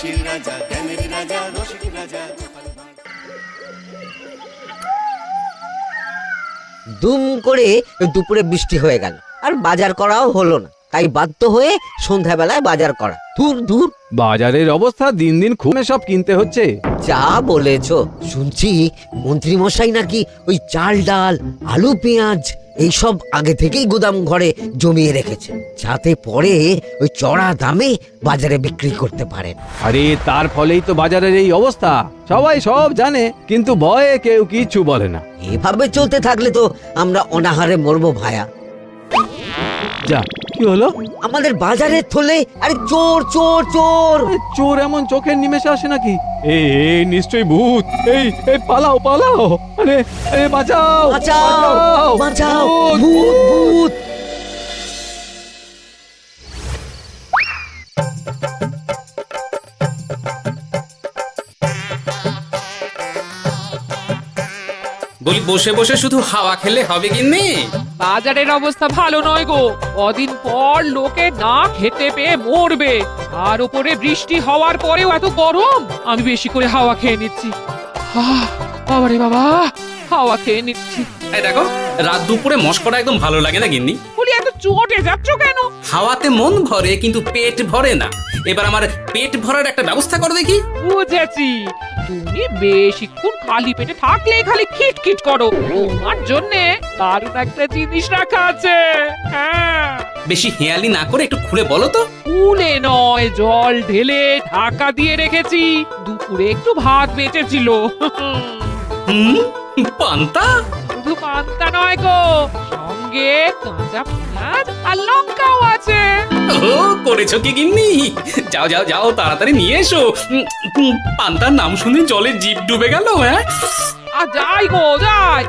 হাসির রাজা, জ্ঞানের রাজা, রসিক রাজা। দুম করে দুপুরে বৃষ্টি হয়ে গেল, আর বাজার করাও হলো না। তাই বাধ্য হয়ে সন্ধ্যাবেলায় বাজার করা। দূর দূর, বাজারের অবস্থা দিন দিন খুব সব কিনতে হচ্ছে। যা বলেছো। শুনছি মন্ত্রী মশাই নাকি ওই চাল ডাল আলু পেঁয়াজ এইসব আগে থেকেই গুদাম ঘরে জমিয়ে রেখেছে, যাতে পরে ওই চড়া দামে বাজারে বিক্রি করতে পারেন। আরে তার ফলেই তো বাজারের এই অবস্থা। সবাই সব জানে, কিন্তু ভয়ে কেউ কিছু বলে না। এভাবে চলতে থাকলে তো আমরা অনাহারে মরবো ভায়া। যা, কি হলো? আমাদের বাজারের থলে আরে চোর চোর চোর। চোর এমন চোখের নিমেষে আসে নাকি? এই নিশ্চয়ই ভূত। এই পালাও পালাও। আরে বাঁচাও বাঁচাও বাঁচাও, ভূত ভূত। বলি বসে বসে শুধু হাওয়া খেলে হবে কিন্নি? বাজারের অবস্থা ভালো নয় গো। কদিন পর লোকে না খেতে পেয়ে মরবে, আর উপরে বৃষ্টি হওয়ার পরেও এত গরম। আমি বেশি করে হাওয়া খেয়ে নিচ্ছি। বাবারে বাবা, হাওয়া খেয়ে নিচ্ছি। এই দেখো, রাত দুপুরে মস্করা একদম ভালো লাগে না গিন্নি। বলি এত চটে যাচ্ছ কেন? হাওয়াতে মন ভরে কিন্তু পেট ভরে না। এবার আমার পেট ভরার একটা ব্যবস্থা করো দেখি। বুঝেছি, তুমি বেশিক্ষণ খালি পেটে থাকলে খালি খিটখিট করো। তোমার জন্য দারুণ একটা জিনিস রাখা আছে। হ্যাঁ, বেশি হেয়ালি না করে একটু খুলে বলো তো। ফুলে নয়, জল ঢেলে ঢাকা দিয়ে রেখেছি। দুপুরে একটু ভাত বেঁচেছিল। পান্তা? শুধু পান্তা নয় গো, সঙ্গে কাঁচা পেঁয়াজ আর লঙ্কাও আছে। ও, করেছো কি গিন্নি? যাও যাও যাও, তাড়াতাড়ি নিয়ে এসো। পান্তার নাম শুনে জলে জিভ ডুবে গেল। হ্যাঁ, আর যাই গো যাই।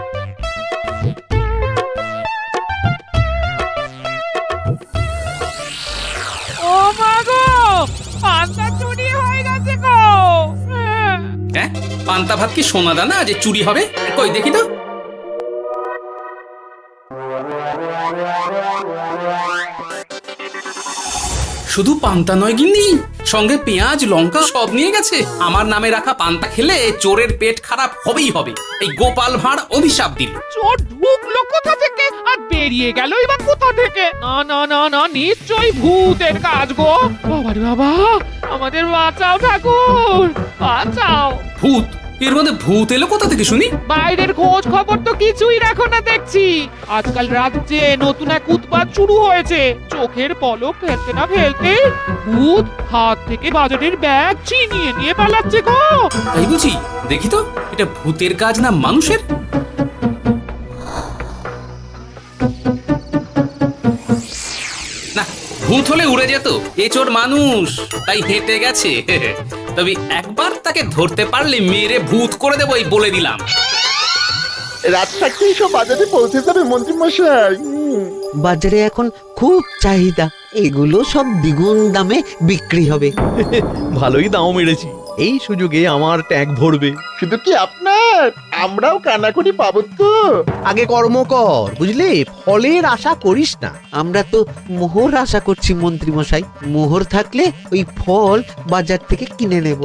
ও মা গো, পান্তা চুরি হয়ে গেছে গো। হ্যাঁ, পান্তা ভাত কি সোনা দানা যে চুরি হবে? কই দেখি তো। শুধু পান্তা নয় গিন্নি, সঙ্গে পেঁয়াজ লঙ্কা সব নিয়ে গেছে। আমার নামে রাখা পান্তা খেলে চোরের পেট খারাপ হবেই হবে। এই গোপাল ভাঁড় অভিশাপ দিল। চোর ঢুকলো কোথা থেকে আর বেরিয়ে গেল এবার কোথা থেকে? না না না না, নিশ্চয়ই ভূতের কাজ গো। বাবারে বাবা, আমাদের বাঁচাও ঠাকুর, বাঁচাও। ভূত? এর মধ্যে ভূত এলো কোথা থেকে শুনি? বাইরের খোঁজ খবর তো কিছুই রাখো না দেখছি। আজকাল রাজ্যে নতুন এক উৎপাত শুরু হয়েছে। চোখের পলক ফেলতে না ফেলতে ভূত হাত থেকে বাজারের ব্যাগ ছিনিয়ে নিয়ে পালাচ্ছে গো। তাই বুঝি? দেখি তো, এটা ভূতের কাজ না মানুষের? না, ভূত হলে উড়ে যেত। এ চোর মানুষ, তাই হেঁটে গেছে। তবে একবার তাকে ধরতে পারলে মেরে ভূত করে দেবো, এই বলে দিলাম। রাত থাকতেই সব বাজারে পৌঁছে যাবে মন্ত্রী মশাই। বাজারে এখন খুব চাহিদা, এগুলো সব দ্বিগুণ দামে বিক্রি হবে। ভালোই দাম মেরেছি, এই সুযোগে আমার ট্যাঙ্ক ভরবে। শুধু কি আপনার, আমরাও কানাকড়ি পাবো তো। আগে কর্ম কর, বুঝলি? ফলের আশা করিস না। আমরা তো মোহর আশা করছি মন্ত্রী মশাই। মোহর থাকলে ওই ফল বাজার থেকে কিনে নেব।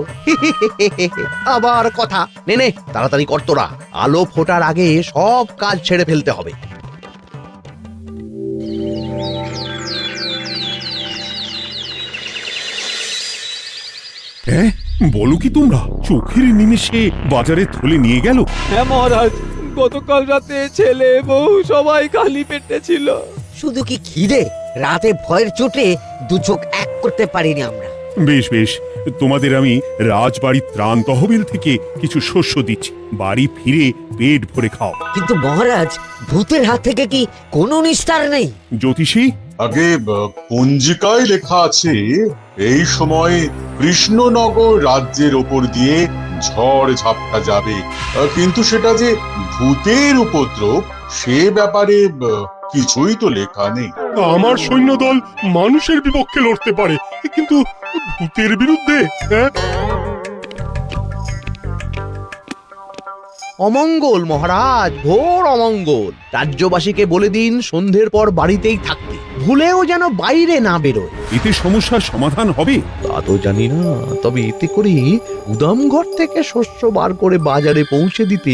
আবার কথা নে নে, তাড়াতাড়ি কর তোরা। আলো ফোটার আগে সব কাজ ছেড়ে ফেলতে হবে। হ্যাঁ, বলো কি তোমরা? চোখের নিমেষে বাজারে থলে নিয়ে গেল? হ্যাঁ মহারাজ, গতকাল রাতে ছেলে বউ সবাই খালি পেটে ছিল। শুধু কি খিদে, রাতে ভয়ের চোটে দু চোখ এক করতে পারিনি আমরা। বেশ বেশ, তোমাদের আমি রাজবাড়ির ত্রাণ তহবিল থেকে কিছু শস্য দিচ্ছি। বাড়ি ফিরে পেট ভরে খাও। কিন্তু মহারাজ, ভূতের হাত থেকে কি কোনো নিস্তার নেই? জ্যোতিষী, আগে পঞ্জিকায় লেখা আছে এই সময় কৃষ্ণনগর রাজ্যের ওপর দিয়ে ঝড় ঝাপটা যাবে, কিন্তু সেটা যে ভূতের উপদ্রব সে ব্যাপারে কিছুই তো লেখা নেই। আমার সৈন্যদল মানুষের বিপক্ষে লড়তে পারে, কিন্তু ভূতের বিরুদ্ধে? হ্যাঁ, অমঙ্গল মহারাজ, ঘোর অমঙ্গল। রাজ্যবাসীকে বলে দিন সন্ধ্যের পর বাড়িতেই থাকতে। ভুলেও যেন বাইরে না বেরোয়। এতে সমস্যার সমাধান হবে? তা তো জানি না, তবে এতে করে গুদামঘর থেকে শস্য বার করে বাজারে পৌঁছে দিতে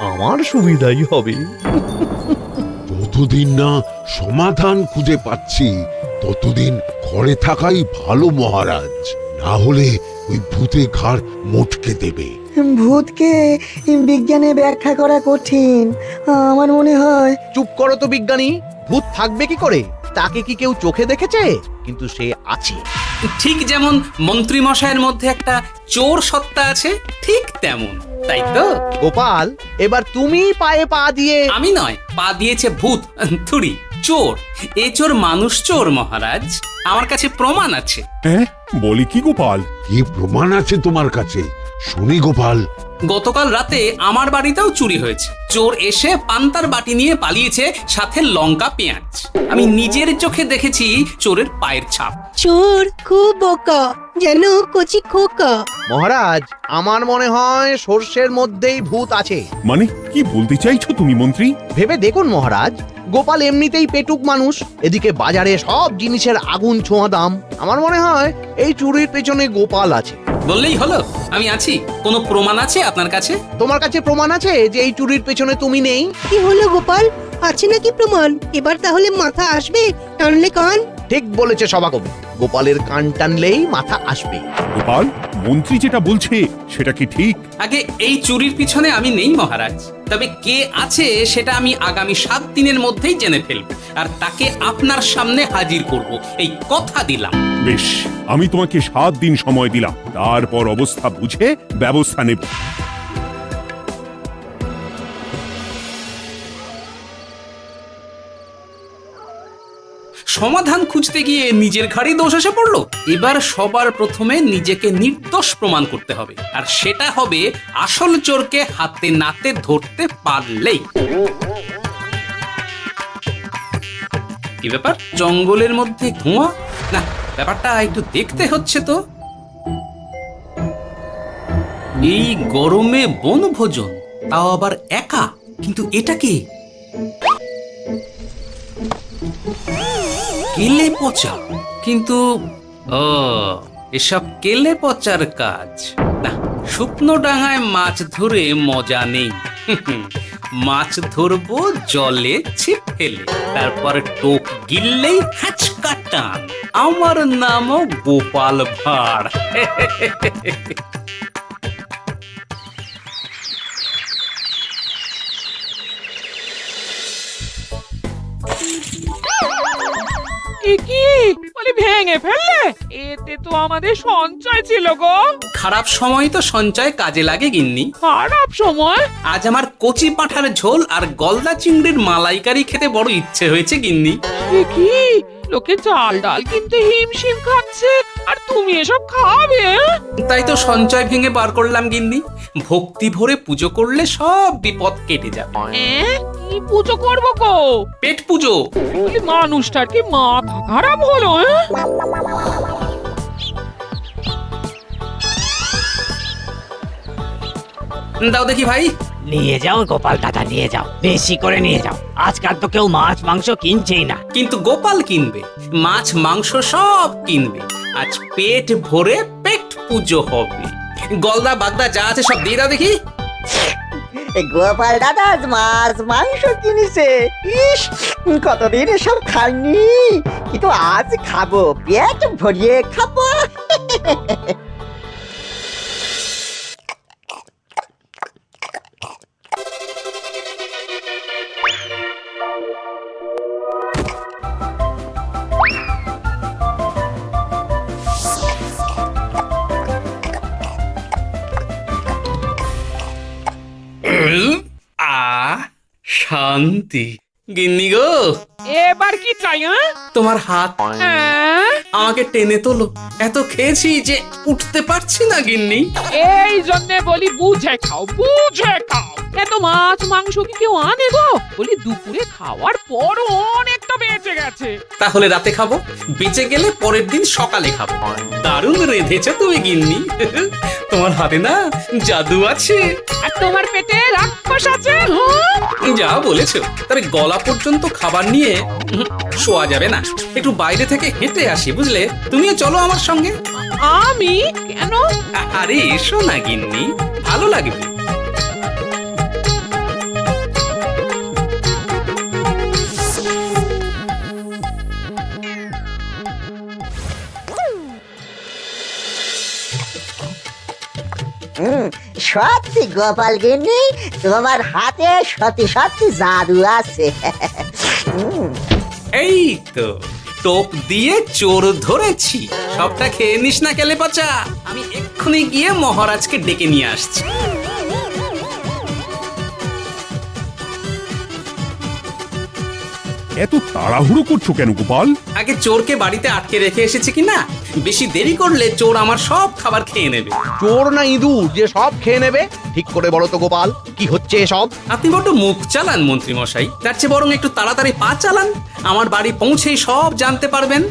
আমার সুবিধাই হবে। যতদিন না সমাধান খুঁজে পাচ্ছি ততদিন ঘরে থাকাই ভালো মহারাজ, না হলে ওই ভূতে ঘাড় মোটকে দেবে। ভূতকে বিজ্ঞানে ব্যাখ্যা করা কঠিন, আমার মনে হয়। চুপ করো তো বিজ্ঞানী, ভূত থাকবে কি করে? তাকে কি কেউ চোখে দেখেছে? কিন্তু সে আছে। ঠিক যেমন মন্ত্রী মশাইয়ের মধ্যে একটা চোর সত্তা আছে, ঠিক তেমন, তাই তো? গোপাল, এবার তুমি পায়ে পা দিয়ে। আমি নয়, পা দিয়েছে ভূত, থুড়ি চোর। এ চোর মানুষ চোর মহারাজ, আমার কাছে প্রমাণ আছে। হ্যাঁ, বলি কি গোপাল? কি প্রমাণ আছে তোমার কাছে? শুনি গোপাল। গতকাল রাতে আমার বাড়িতেও চুরি হয়েছে। চোর এসে পান্তার বাটি নিয়ে পালিয়েছে, সাথে লঙ্কা পেঁয়াজ। আমি নিজের চোখে দেখেছি চোরের পায়ের ছাপ। চোর খুব বোকা, যেন কচি খোকা। মহারাজ, আমার মনে হয় সর্ষের মধ্যেই ভূত আছে। মানে কি বলতে চাইছো তুমি মন্ত্রী? ভেবে দেখুন মহারাজ, গোপাল এমনিতেই পেটুক মানুষ, এদিকে বাজারে সব জিনিসের আগুন ছোঁয়া দাম। আমার মনে হয় এই চুরির পেছনে গোপাল আছে। বললেই হলো আমি আছি। কোনো প্রমাণ আছে আপনার কাছে? তোমার কাছে প্রমাণ আছে যে এই চুরির পেছনে তুমি নেই? কি হলো গোপাল, আছে নাকি প্রমাণ? এবার তাহলে মাথা আসবে, টানলে কান। ঠিক বলেছে সভাকবি, গোপালের কান টানলেই মাথা আসবে। গোপাল, মন্ত্রী যেটা বলছে সেটা কি ঠিক? আগে এই চুরির পিছনে আমি নেই মহারাজ, তবে কে আছে সেটা আমি আগামী 7 দিনের মধ্যেই জেনে ফেলব, আর তাকে আপনার সামনে হাজির করব, এই কথা দিলাম। বেশ, আমি তোমাকে 7 দিন সময় দিলাম, তারপর অবস্থা বুঝে ব্যবস্থা নেব। সমাধান খুঁজতে গিয়ে নিজের ঘাড়েই দোষ এসে পড়লো। এবার সবার প্রথমে নিজেকে নির্দোষ প্রমাণ করতে হবে, আর সেটা হবে আসল চোরকে হাতে নাতে ধরতে পারলেই। কি ব্যাপার, জঙ্গলের মধ্যে ধোঁয়া? না, ব্যাপারটা একটু দেখতে হচ্ছে তো। এই গরমে বনভোজন, তাও আবার একা, কিন্তু এটা কি? কেলে পচা, কিন্তু এসব কেলে পচার কাজ না। শুকনো ডাঙায় মাছ ধরে মজা নেই। মাছ ধরবো জলে ছিপ ফেলে, তারপর টোপ গিললেই হ্যাচকা টান। আমার নামও গোপাল ভাঁড়। কি বলি, ভেঙে ফেললে? এতে তো আমাদের সঞ্চয় ছিল গো। খারাপ সময় তো সঞ্চয় কাজে লাগে গিন্নি। খারাপ সময়? আজ আমার কচি পাঁঠার ঝোল আর গলদা চিংড়ির মালাইকারি খেতে বড় ইচ্ছে হয়েছে গিন্নি। কি লোকে চাল ডাল কিনতে হিমশিম খাচ্ছে, আর তুমি এসব খাবে? তাই তো সঞ্চয় ভেঙে বার করলাম গিন্নি। ভক্তি ভরে পুজো করলে সব বিপদ কেটে যাবে। কি পুজো করবো গো? পেট পুজো। মানুষটার কি মাথা খারাপ হলো? দাও দেখি ভাই। নিয়ে যাও গোপাল দাদা, নিয়ে যাও, বেশি করে নিয়ে যাও। আজকাল তো কেউ মাছ মাংস কিনছেই না। কিন্তু গোপাল কিনবে, মাছ মাংস সব কিনবে। আজ পেট ভরে পেট পুজো হবে। গলদা বাগদা যা আছে সব দিয়ে দাও দেখি। গোপাল দাদা মাছ মাংস কিনেছে, ইস কতদিন এসব খাইনি, কিন্তু আজ খাবো, পেট ভরিয়ে খাবো। শান্তি। গিন্নি গো, এবার কি চাই? তোমার হাত আমাকে টেনে তোলো। এত খেয়েছি যে উঠতে পারছি না গিন্নি। এই জন্য বলি বুঝে খাও, বুঝে খাও। এত মাছ মাংস কি কেউ আনে গো? বলি দুপুরে খাওয়ার পর অনেকটা বেঁচে গেছে। তাহলে রাতে খাবো, বেঁচে গেলে পরের দিন সকালে খাবো। দারুণ রেঁধেছো তুমি গিন্নি। তোমার হাতে না জাদু আছে। আর তোমার পেটে রাক্ষস আছে। যা বলেছো, তবে গলা পর্যন্ত খাবার নিয়ে শোয়া যাবে না, একটু বাইরে থেকে হেঁটে আসি বুঝলে। তুমিও চলো আমার সঙ্গে। আমি কেন? আরে এসো না গিন্নি, ভালো লাগবে। সত্যি গোপাল গিন্নি, তোমার হাতে সত্যি সত্যি জাদু আছে। এই তো টোপ দিয়ে চোর ধরেছি, সবটা খেয়ে নিস না কেলে পচা। আমি এক্ষুনি গিয়ে মহারাজকে ডেকে নিয়ে আসছি। এত তাড়াহুড়ো করছো কেন গোপাল? আগে চোরকে বাড়িতে আটকে রেখে এসেছি কি না, বেশি দেরি করলে চোর আমার সব খাবার খেয়ে নেবে। চোর না ইঁদুর যে সব খেয়ে নেবে? ঠিক করে বলো তো গোপাল, কি হচ্ছে এসব? আপনি বড্ড মুখ চালান মন্ত্রী মশাই, তার চেয়ে বরং একটু তাড়াতাড়ি পা চালান, আমার বাড়ি পৌঁছেই সব জানতে পারবেন।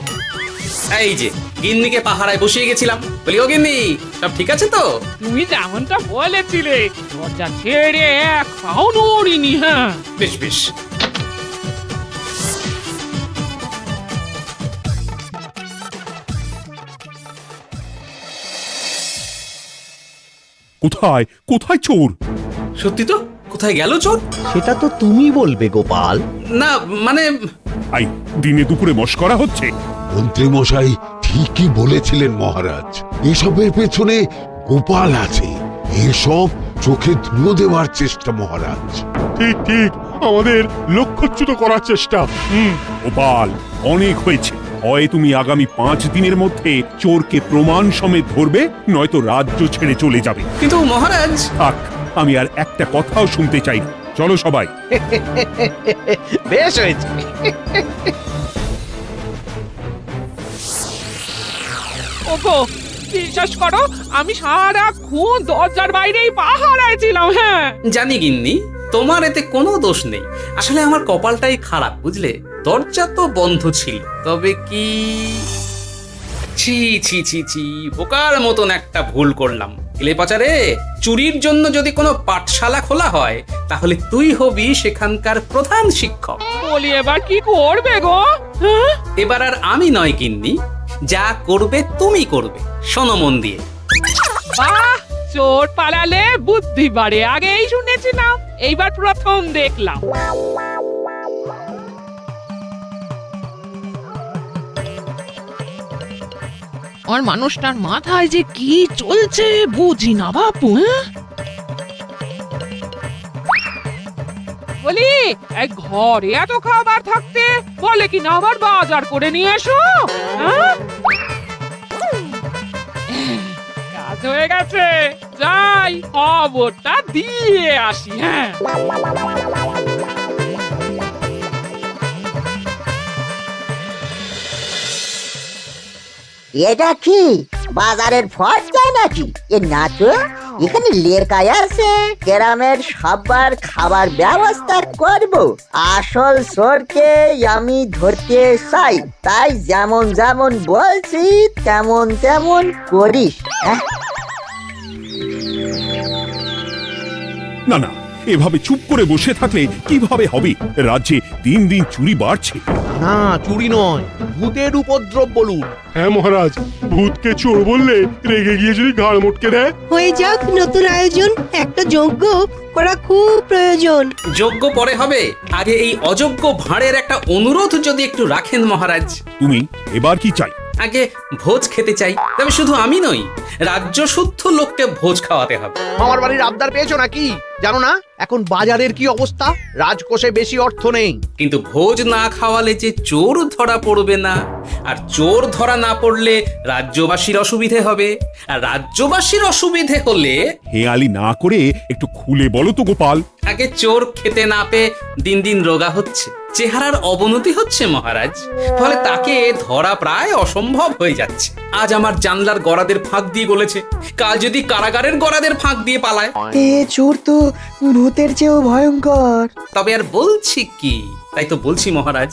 এই যে গিন্নিকে পাহারায় বসিয়ে গেছিলাম, বলি ও গিন্নি সব ঠিক আছে তো? তুমি যেমনটা বলেছিলে, দরজা ছেড়ে এক পাও নড়িনি। হ্যাঁ, বেশ বেশ। কোথায় কোথায় চোর? সত্যি তো, কোথায় গেল চোর? সেটা তো তুমি বলবে গোপাল। না মানে আই দিনে দুপুরে মশকরা হচ্ছে। মন্ত্রী মশাই ঠিকই বলেছিলেন মহারাজ, এসবের পেছনে গোপাল আছে। এসব চোখে ধুলো দেওয়ার চেষ্টা মহারাজ। ঠিক ঠিক, আমাদের লক্ষ্যচ্যুত করার চেষ্টা। গোপাল অনেক হয়েছে, হয় তুমি আগামী 5 দিনের মধ্যে চোরকে প্রমাণ সমেত ধরবে, নয়তো রাজ্য ছেড়ে চলে যাবে। কিন্তু মহারাজ। থাক, আমি আর একটা কথাও শুনতে চাই না। চলো সবাই। বেশ হয়েছে। ওগো, বিশ্বাস করো, আমি সারাক্ষণ দরজার বাইরেই পাহারায় ছিলাম। হ্যাঁ, জানি গিন্নি, তোমার এতে কোনো দোষ নেই। আসলে আমার কপালটাই খারাপ বুঝলে, দরজা তো বন্ধ ছিল। তবে কি ছি ছি ছি ছি, বোকার মতন একটা ভুল করলাম। এলে পাচারে, চুরির জন্য যদি কোনো পাঠশালা খোলা হয়, তাহলে তুই হবি সেখানকার প্রধান শিক্ষক। বলি এবার কি করবে গো? হ্যাঁ? এবার আর আমি নয় গিন্নি, যা করবে তুমি করবে, শোনো মন দিয়ে। বাহ, চোর পালালে বুদ্ধি বাড়ে, আগেই শুনেছিলাম, এইবার প্রথম দেখলাম। আর মানুষটার মাথায় যে কি চলছে বুঝি না বাপু। বলি এই ঘরে এত খাবার থাকতে বলে কি না আবার বাজার করে নিয়ে এসো। কাজ হয়ে গেছে, যাই খবরটা দিয়ে আসি। হ্যাঁ, এটা কি বাজারের ফর্চা নাকি? এ না তো, এখানে লেখাই আছে গ্রামের সবার খাবার ব্যবস্থা করব। আসল চোরকে আমি ধরতে চাই, তাই যেমন যেমন বলছি তেমন তেমন করিস। না না, এভাবে চুপ করে বসে থাকলে কিভাবে হবে? রাজ্যে দিন দিন চুরি বাড়ছে। না, চুরি নয়, ভূতের উপদ্রব বলুন। হ্যাঁ মহারাজ, ভূতকে চোর বললে রেগে গিয়ে যদি ঘাড় মটকে দেয়। হয়ে যাক নতুন আয়োজন, একটা যজ্ঞ করা খুব প্রয়োজন। যোগ্য পরে হবে, আগে এই অযোগ্য ভাঁড়ের একটা অনুরোধ যদি একটু রাখেন মহারাজ। তুমি এবার কি চাই? আগে ভোজ খেতে চাই, তবে শুধু আমি নই, রাজ্য শুদ্ধ লোককে ভোজ খাওয়াতে হবে। আমার বাড়ির আবদার পেয়েছো নাকি? জানো না এখন বাজারের কি অবস্থা? রাজকোষে বেশি অর্থ নেই। কিন্তু ভোজ না খাওয়ালে যে চোর ধরা পড়বে না, আর চোর ধরা না পড়লে রাজ্যবাসীর অসুবিধে হবে, আর রাজ্যবাসীর অসুবিধে হলে হেয়ালি না করে একটু খুলে বলো তো গোপাল। আগে চোর খেতে না পেয়ে দিন দিন রোগা হচ্ছে, চেহারার অবনতি হচ্ছে মহারাজ, ফলে তাকে ধরা প্রায় অসম্ভব হয়ে যাচ্ছে। আজ আমার জানলার গড়াদের ফাঁক দিয়ে গলেছে, কাল যদি কারাগারের গড়াদের ফাঁক দিয়ে পালায়। এ চোর তো ভূতের চেয়েও ভয়ঙ্কর। তবে আর বলছি কি, তাই তো বলছি মহারাজ,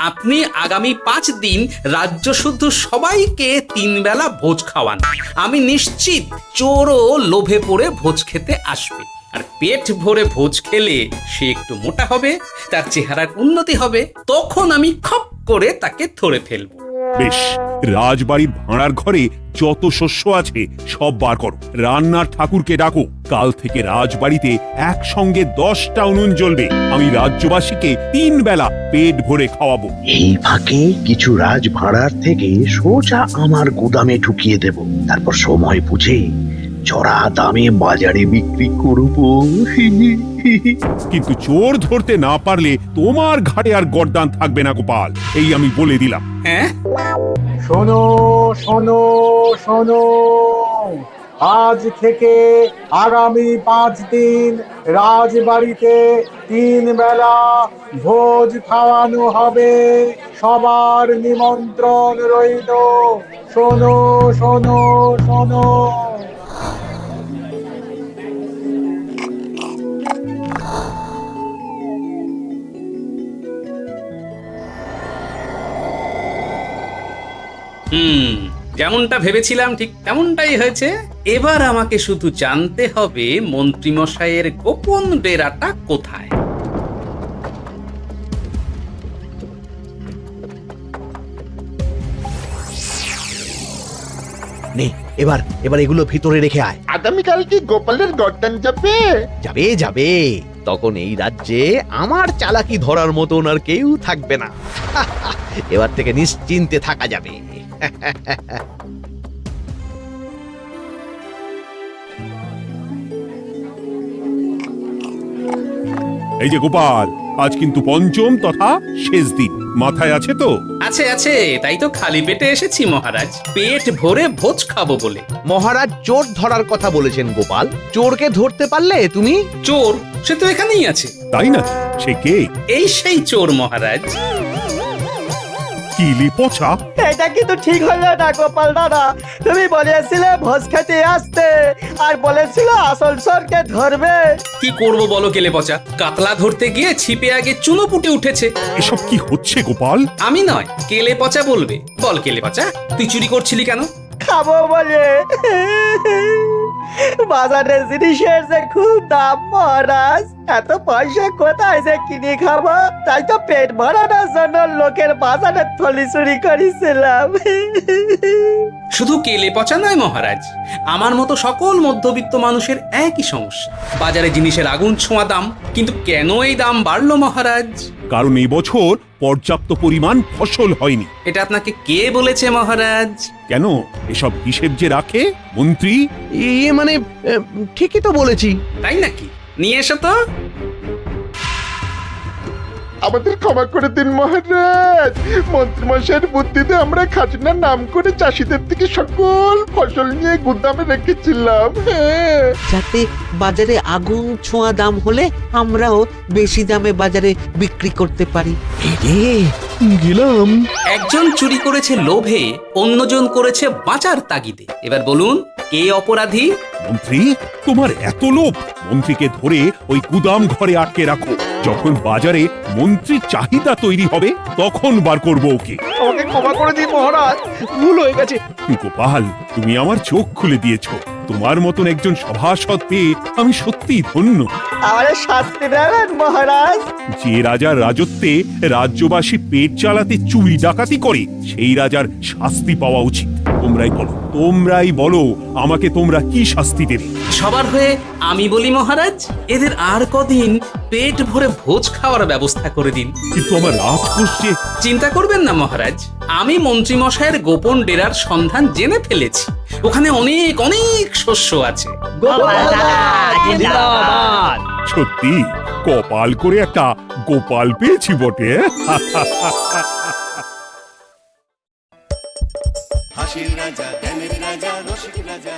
আপনি আগামী 5 দিন রাজ্য শুদ্ধ সবাইকে 3 বেলা ভোজ খাওয়ান। আমি নিশ্চিত চোরও লোভে পড়ে ভোজ খেতে আসবে। আর পেট ভরে ভোজ খেলে সে একটু মোটা হবে, তার চেহারার উন্নতি হবে, তখন আমি খপ করে তাকে ধরে ফেলবো। বেশ, রাজবাড়ির ভাড়ার ঘরে যত শস্য আছে সব বার করো, রান্নার ঠাকুরকে ডাকো। কাল থেকে রাজবাড়িতে একসঙ্গে 10টা উনুন জ্বলবে। আমি রাজ্যবাসীকে 3 বেলা পেট ভরে খাওয়াবো। এই ফাঁকে কিছু রাজ ভাড়ার থেকে সোজা আমার গুদামে ঢুকিয়ে দেব, তারপর সময় বুঝে চড়া দামে বাজারে বিক্রি করবো। কিন্তু চোর ধরতে না পারলে তোমার ঘাড়ে আর গর্দান থাকবে না গোপাল, এই আমি বলে দিলাম। হ্যাঁ, শোনো শোনো শোনো, আজ থেকে আগামী 5 দিন রাজবাড়িতে 3 বেলা ভোজ খাওয়ানো হবে। সবার নিমন্ত্রণ রইল। শোনো শোনো শোনো। যেমনটা ভেবেছিলাম ঠিক তেমনটাই হয়েছে। এবার আমাকে শুধু জানতে হবে মন্ত্রীমশাইয়ের গোপন ডেরাটা কোথায়। নে, এবার এগুলো ভিতরে রেখে আয়। আগামীকাল কি গোপালের গর্দান যাবে? যাবে যাবে, তখন এই রাজ্যে আমার চালাকি ধরার মতন আর কেউ থাকবে না। এবার থেকে নিশ্চিন্তে থাকা যাবে। এই যে গোপাল, আজ কিন্তু পঞ্চম তথা শেষ দিন, মাথায় আছে তো? আছে আছে, তাই তো খালি পেটে এসেছি মহারাজ, পেট ভরে ভোজ খাবো বলে। মহারাজ চোর ধরার কথা বলেছেন গোপাল, চোরকে ধরতে পারলে তুমি? চোর সে তো এখানেই আছে। তাই না? সে কে? এই সেই চোর মহারাজ। কিলি পচা, এটা কিন্তু ঠিক হলো না গোপাল দাদা। তুমি বলেছিলে ভোজ খেতে আসতে, আর বলেছিলে আসল চোরকে ধরবে। কি করব বলো কেলে পচা, কাতলা ধরতে গিয়ে ছিপে আগে চুনো পুটে উঠেছে। এসব কি হচ্ছে গোপাল? আমি নয়, কেলে পচা বলবে। বল কেলে পচা, তুই চুরি করছিলি কেন? খাবো বলে। বাজারের জিনিসের যে খুব দাম মহারাজ, এত পয়সা কোথায় যে কিনে খাবো, তাই তো পেট ভরানোর জন্য লোকের বাজারের থলি চুরি করেছিলাম। শুধু কেলে পচা নয় মহারাজ, আমার মতো সকল মধ্যবিত্ত মানুষের একই সমস্যা। বাজারে জিনিসের আগুন ছোঁয়া দাম, কিন্তু কেন এই দাম বাড়লো মহারাজ? কারণ এই বছর পর্যাপ্ত পরিমাণ ফসল হয়নি। এটা আপনাকে কে বলেছে মহারাজ? কেন, এসব হিসেব যে রাখে মন্ত্রী। ইয়ে মানে ঠিকই তো বলেছি। তাই নাকি? নিয়ে এসো তো। আমাদের ক্ষমা করে দিন মহারাজ, মন্ত্রীমশাইয়ের বুদ্ধিতে আমরা খাজনার নাম করে চাষিদের থেকে সকল ফসল নিয়ে গুদামে রেখেছিলাম। যাতে বাজারে আগুন ছোঁয়া দাম হলে আমরাও বেশি দামে বাজারে বিক্রি করতে পারি। গেলাম। একজন চুরি করেছে লোভে, অন্যজন করেছে বাঁচার তাগিদে। এবার বলুন কে অপরাধী? মন্ত্রী, তোমার এত লোভ? মন্ত্রীকে ধরে ওই গুদাম ঘরে আটকে রাখো, যখন বাজারে মন্ত্রীর চাহিদা তৈরি হবে তখন বার করবো ওকে। আমাকে ক্ষমা করে দিন মহারাজ, ভুল হয়ে গেছে। গোপাল, তুমি আমার চোখ খুলে দিয়েছো। তোমার মতন একজন সভাসদ পেয়ে আমি সত্যিই ধন্য। আমাদের শাস্তি দেবেন মহারাজ? যে রাজার রাজত্বে রাজ্যবাসী পেট চালাতে চুরি ডাকাতি করে, সেই রাজার শাস্তি পাওয়া উচিত। তোমরাই বলো আমাকে তোমরা কি শাস্তি দেবে? সবার হয়ে আমি বলি মহারাজ, এদের আর কদিন পেট ভরে ভোজ খাওয়ার ব্যবস্থা করে দিন। কিন্তু আমার রাজকোষ যে। চিন্তা করবেন না মহারাজ, আমি মন্ত্রী মশাইয়ের গোপন ডেরার সন্ধান জেনে ফেলেছি। ওখানে অনেক অনেক শস্য আছে। সত্যি কপাল করে একটা গোপাল পেয়েছি বটে। হাসির রাজা জ্ঞানের রাজা রসিক রাজা